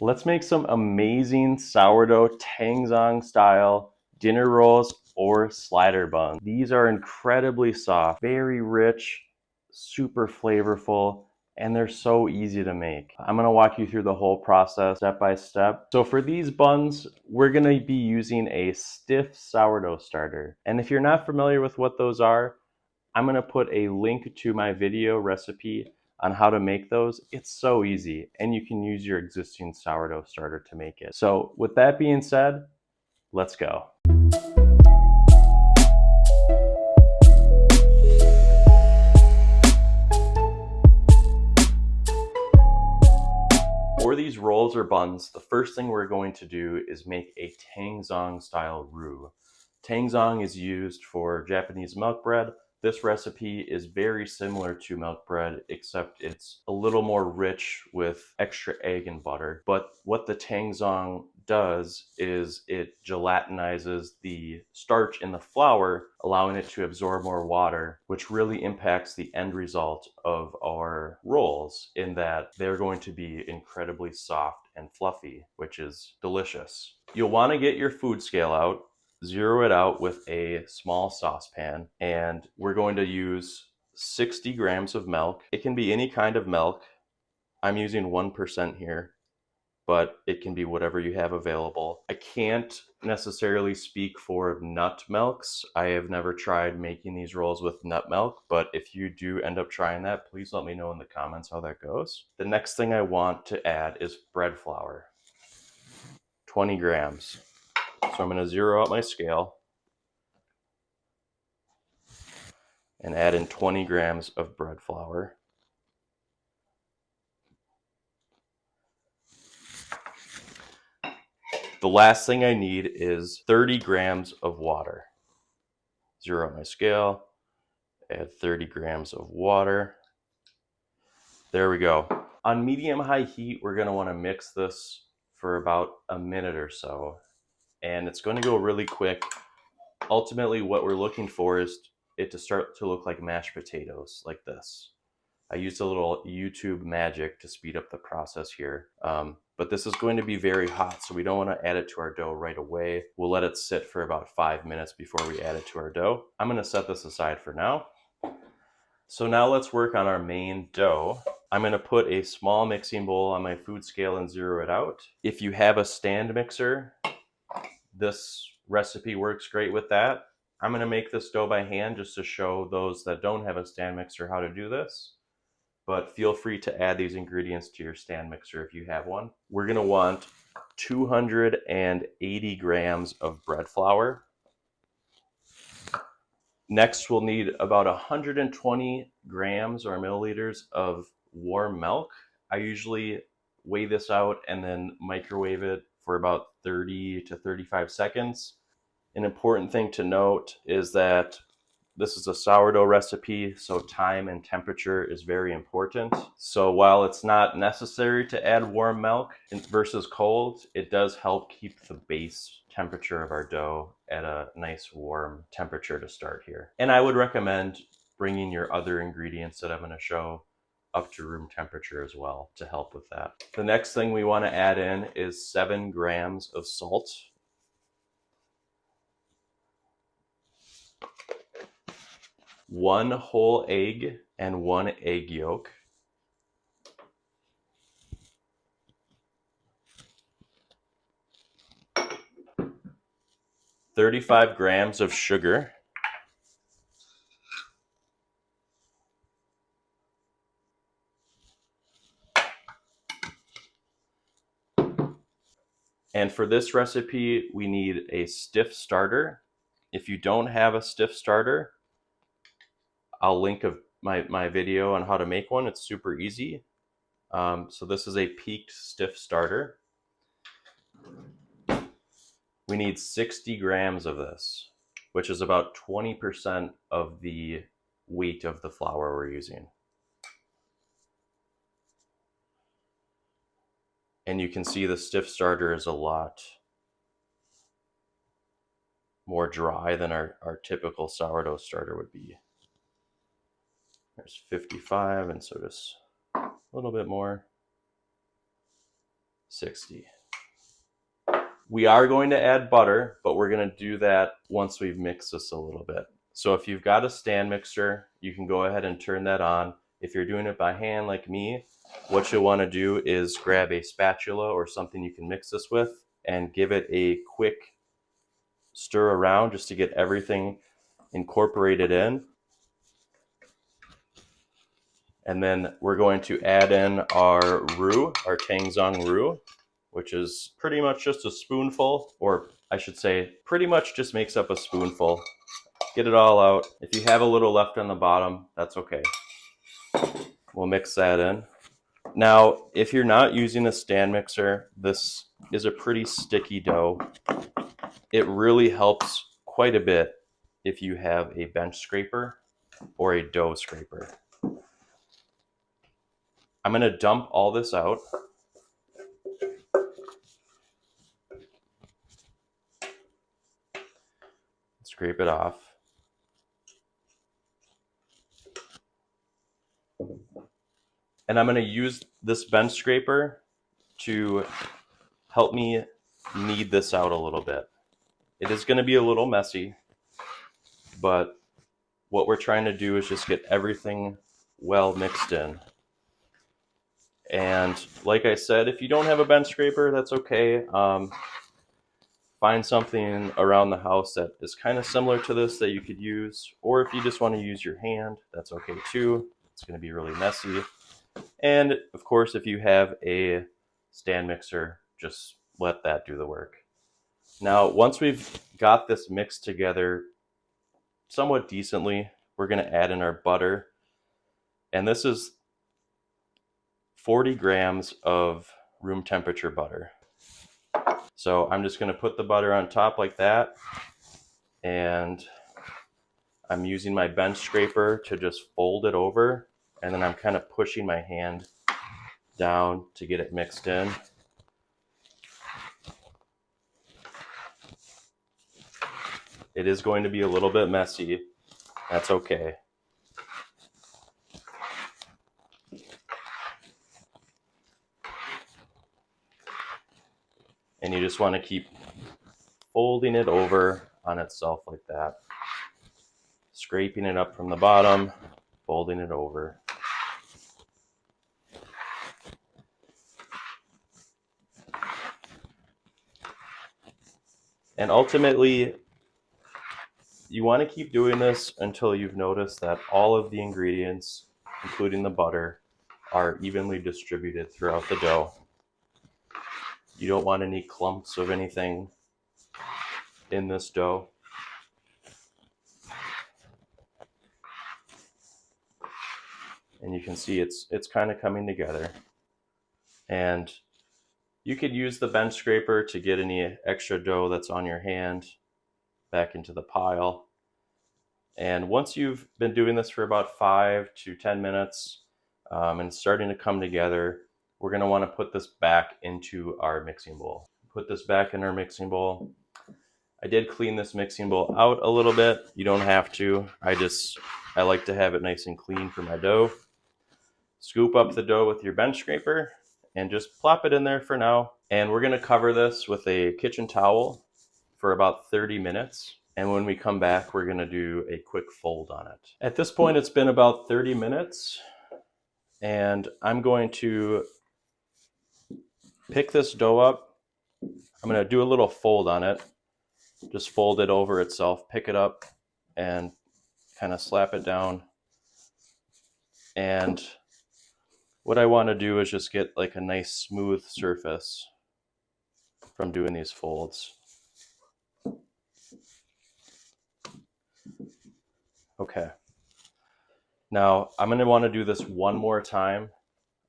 Let's make some amazing sourdough Tangzhong-style dinner rolls or slider buns. These are incredibly soft, very rich, super flavorful, and they're so easy to make. I'm gonna walk you through the whole process step by step. So for these buns, we're gonna be using a stiff sourdough starter. And if you're not familiar with what those are, I'm gonna put a link to my video recipe on how to make those. It's so easy, and you can use your existing sourdough starter to make it. So with that being said, let's go. For these rolls or buns, the first thing we're going to do is make a Tangzhong-style roux. Tangzhong is used for Japanese milk bread. This recipe is very similar to milk bread, except it's a little more rich with extra egg and butter. But what the Tangzhong does is it gelatinizes the starch in the flour, allowing it to absorb more water, which really impacts the end result of our rolls in that they're going to be incredibly soft and fluffy, which is delicious. You'll want to get your food scale out. Zero it out with a small saucepan, and we're going to use 60 grams of milk. It can be any kind of milk. I'm using 1% here, but it can be whatever you have available. I can't necessarily speak for nut milks. I have never tried making these rolls with nut milk, but if you do end up trying that, please let me know in the comments how that goes. The next thing I want to add is bread flour, 20 grams. So I'm going to zero out my scale and add in 20 grams of bread flour. The last thing I need is 30 grams of water. Zero out my scale, add 30 grams of water. There we go. On medium-high heat, we're going to want to mix this for about a minute or so, and it's going to go really quick. Ultimately, what we're looking for is it to start to look like mashed potatoes, like this. I used a little YouTube magic to speed up the process here. But this is going to be very hot, so we don't want to add it to our dough right away. We'll let it sit for about 5 minutes before we add it to our dough. I'm going to set this aside for now. So now let's work on our main dough. I'm going to put a small mixing bowl on my food scale and zero it out. If you have a stand mixer, this recipe works great with that. I'm going to make this dough by hand just to show those that don't have a stand mixer how to do this. But feel free to add these ingredients to your stand mixer if you have one. We're going to want 280 grams of bread flour. Next, we'll need about 120 grams or milliliters of warm milk. I usually weigh this out and then microwave it for about 30 to 35 seconds. An important thing to note is that this is a sourdough recipe, so time and temperature is very important. So while it's not necessary to add warm milk versus cold, it does help keep the base temperature of our dough at a nice warm temperature to start here. And I would recommend bringing your other ingredients that I'm going to show up to room temperature as well to help with that. The next thing we want to add in is 7 grams of salt. 1 whole egg and 1 egg yolk. 35 grams of sugar. And for this recipe, we need a stiff starter. If you don't have a stiff starter, I'll link my video on how to make one. It's super easy. So this is a peaked stiff starter. We need 60 grams of this, which is about 20% of the weight of the flour we're using. And you can see the stiff starter is a lot more dry than our typical sourdough starter would be. There's 55, and so just a little bit more. 60. We are going to add butter, but we're going to do that once we've mixed this a little bit. So if you've got a stand mixer, you can go ahead and turn that on. If you're doing it by hand like me, what you'll want to do is grab a spatula or something you can mix this with and give it a quick stir around just to get everything incorporated in. And then we're going to add in our roux, our Tangzhong roux, which is pretty much just a spoonful, or I should say pretty much just makes up a spoonful. Get it all out. If you have a little left on the bottom, that's okay. We'll mix that in. Now, if you're not using a stand mixer, this is a pretty sticky dough. It really helps quite a bit if you have a bench scraper or a dough scraper. I'm going to dump all this out. Scrape it off. And I'm going to use this bench scraper to help me knead this out a little bit. It is going to be a little messy, but what we're trying to do is just get everything well mixed in. And like I said, if you don't have a bench scraper, that's okay. Find something around the house that is kind of similar to this that you could use, or if you just want to use your hand, that's okay too. It's going to be really messy. And of course, if you have a stand mixer, just let that do the work. Now, once we've got this mixed together somewhat decently, we're going to add in our butter. And this is 40 grams of room temperature butter. So I'm just going to put the butter on top like that, and I'm using my bench scraper to just fold it over, and then I'm kind of pushing my hand down to get it mixed in. It is going to be a little bit messy. That's okay. And you just want to keep folding it over on itself like that. Scraping it up from the bottom, folding it over. And ultimately, you want to keep doing this until you've noticed that all of the ingredients, including the butter, are evenly distributed throughout the dough. You don't want any clumps of anything in this dough. And you can see it's kind of coming together. And you could use the bench scraper to get any extra dough that's on your hand back into the pile. And once you've been doing this for about 5 to 10 minutes and it's starting to come together, we're going to want to put this back into our mixing bowl. Put this back in our mixing bowl. I did clean this mixing bowl out a little bit. You don't have to. I like to have it nice and clean for my dough. Scoop up the dough with your bench scraper and just plop it in there for now. And we're going to cover this with a kitchen towel for about 30 minutes. And when we come back, we're going to do a quick fold on it. At this point, it's been about 30 minutes. And I'm going to pick this dough up. I'm going to do a little fold on it. Just fold it over itself, pick it up, and kind of slap it down. And what I want to do is just get like a nice smooth surface from doing these folds. Okay. Now I'm going to want to do this one more time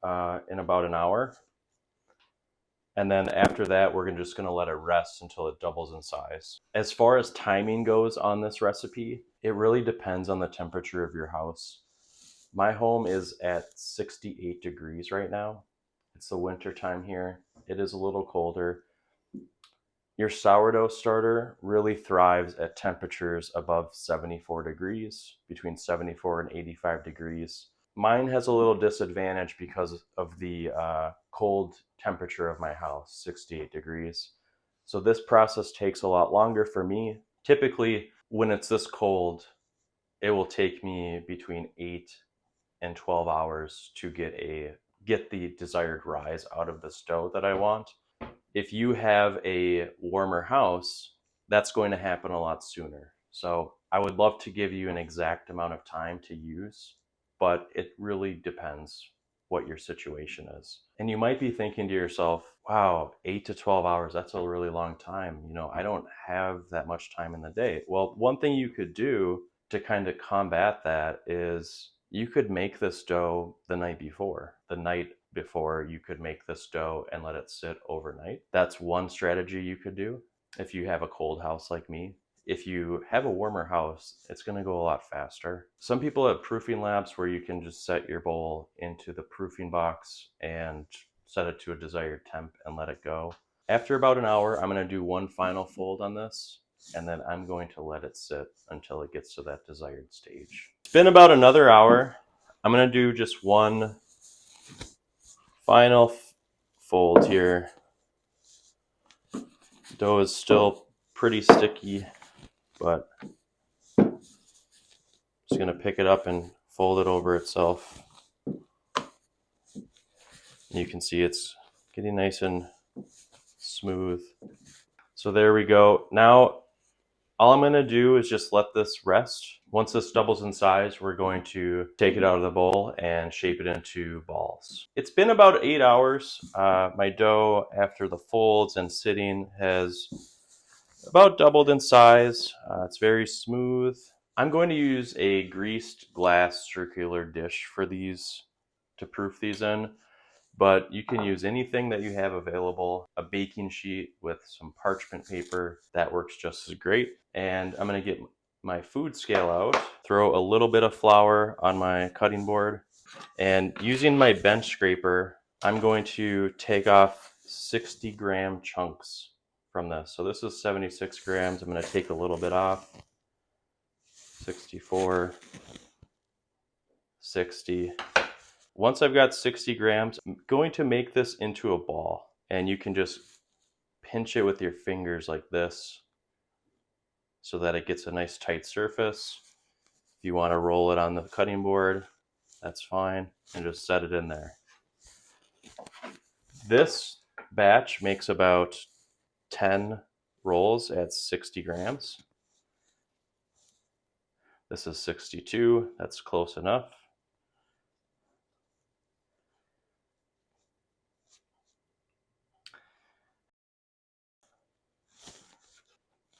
in about an hour. And then after that, we're just going to let it rest until it doubles in size. As far as timing goes on this recipe, it really depends on the temperature of your house. My home is at 68 degrees right now. It's the winter time here. It is a little colder. Your sourdough starter really thrives at temperatures above 74 degrees, between 74 and 85 degrees. Mine has a little disadvantage because of the cold temperature of my house, 68 degrees. So this process takes a lot longer for me. Typically, when it's this cold, it will take me between 8 and 12 hours to get the desired rise out of the dough that I want. If you have a warmer house, that's going to happen a lot sooner. So I would love to give you an exact amount of time to use, but it really depends what your situation is. And you might be thinking to yourself, wow, 8 to 12 hours, that's a really long time. You know, I don't have that much time in the day. Well, one thing you could do to kind of combat that is you could make this dough the night before. The night before, you could make this dough and let it sit overnight. That's one strategy you could do if you have a cold house like me. If you have a warmer house, it's going to go a lot faster. Some people have proofing labs where you can just set your bowl into the proofing box and set it to a desired temp and let it go. After about an hour, I'm going to do one final fold on this, and then I'm going to let it sit until it gets to that desired stage. It's been about another hour. I'm going to do just one final fold here. Dough is still pretty sticky, but I'm just going to pick it up and fold it over itself. You can see it's getting nice and smooth. So there we go. Now, all I'm going to do is just let this rest. Once this doubles in size, we're going to take it out of the bowl and shape it into balls. It's been about 8 hours. My dough, after the folds and sitting, has about doubled in size. It's very smooth. I'm going to use a greased glass circular dish for these, to proof these in. But you can use anything that you have available. A baking sheet with some parchment paper, that works just as great. And I'm going to get my food scale out, throw a little bit of flour on my cutting board, and using my bench scraper, I'm going to take off 60-gram chunks from this. So this is 76 grams. I'm going to take a little bit off. 64, 60. Once I've got 60 grams, I'm going to make this into a ball, and you can just pinch it with your fingers like this so that it gets a nice tight surface. If you want to roll it on the cutting board, that's fine, and just set it in there. This batch makes about 10 rolls at 60 grams. This is 62, that's close enough.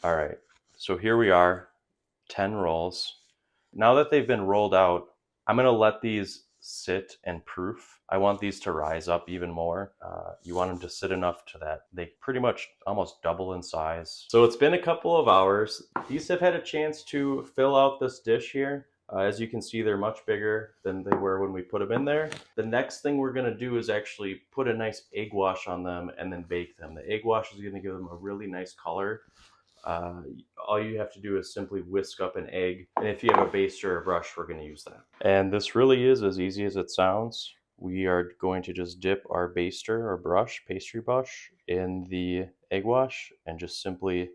All right, so here we are, 10 rolls. Now that they've been rolled out, I'm gonna let these sit and proof. I want these to rise up even more. You want them to sit enough to that they pretty much almost double in size. So it's been a couple of hours. These have had a chance to fill out this dish here. As you can see, they're much bigger than they were when we put them in there. The next thing we're gonna do is actually put a nice egg wash on them and then bake them. The egg wash is gonna give them a really nice color. All you have to do is simply whisk up an egg, and if you have a baster or a brush, we're going to use that. And this really is as easy as it sounds. We are going to just dip our baster or brush, pastry brush, in the egg wash and just simply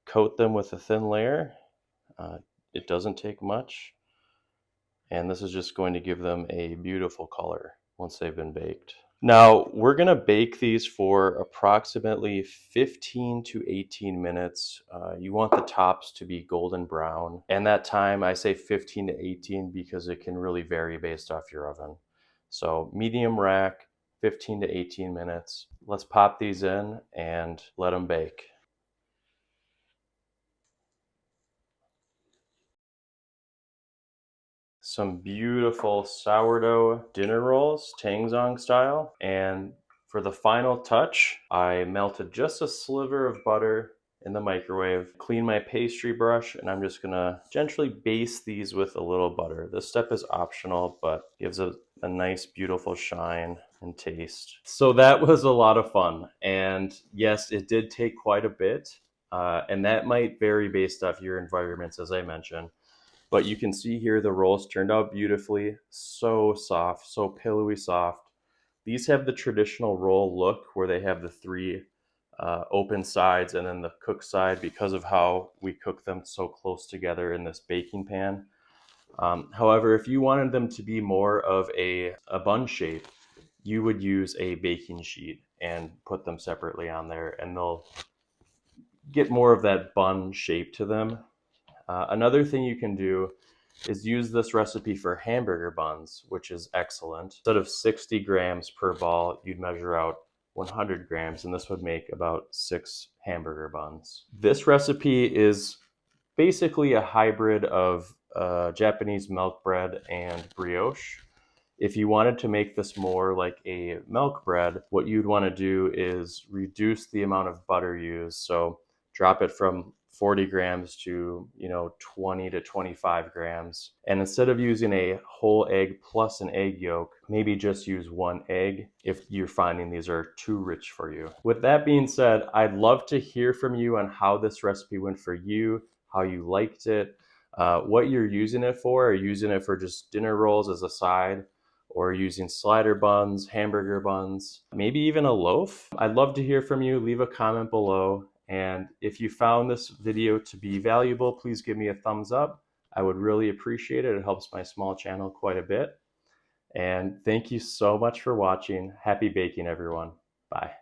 coat them with a thin layer. It doesn't take much, and this is just going to give them a beautiful color once they've been baked. Now, we're going to bake these for approximately 15 to 18 minutes. You want the tops to be golden brown. And that time, I say 15 to 18 because it can really vary based off your oven. So medium rack, 15 to 18 minutes. Let's pop these in and let them bake. Some beautiful sourdough dinner rolls, Tangzhong-style. And for the final touch, I melted just a sliver of butter in the microwave, clean my pastry brush, and I'm just gonna gently baste these with a little butter. This step is optional, but gives a nice, beautiful shine and taste. So that was a lot of fun. And yes, it did take quite a bit. And that might vary based off your environments, as I mentioned. But you can see here the rolls turned out beautifully, so soft, so pillowy soft. These have the traditional roll look where they have the three open sides and then the cook side because of how we cook them so close together in this baking pan. However, if you wanted them to be more of a bun shape, you would use a baking sheet and put them separately on there, and they'll get more of that bun shape to them. Another thing you can do is use this recipe for hamburger buns, which is excellent. Instead of 60 grams per ball, you'd measure out 100 grams, and this would make about 6 hamburger buns. This recipe is basically a hybrid of Japanese milk bread and brioche. If you wanted to make this more like a milk bread, what you'd want to do is reduce the amount of butter used. So drop it from 40 grams to 20 to 25 grams. And instead of using a whole egg plus an egg yolk, maybe just use one egg if you're finding these are too rich for you. With that being said, I'd love to hear from you on how this recipe went for you, how you liked it, what you're using it for. Are you using it for just dinner rolls as a side, or using slider buns, hamburger buns, maybe even a loaf? I'd love to hear from you. Leave a comment below. And if you found this video to be valuable, please give me a thumbs up. I would really appreciate it. It helps my small channel quite a bit. And thank you so much for watching. Happy baking, everyone. Bye.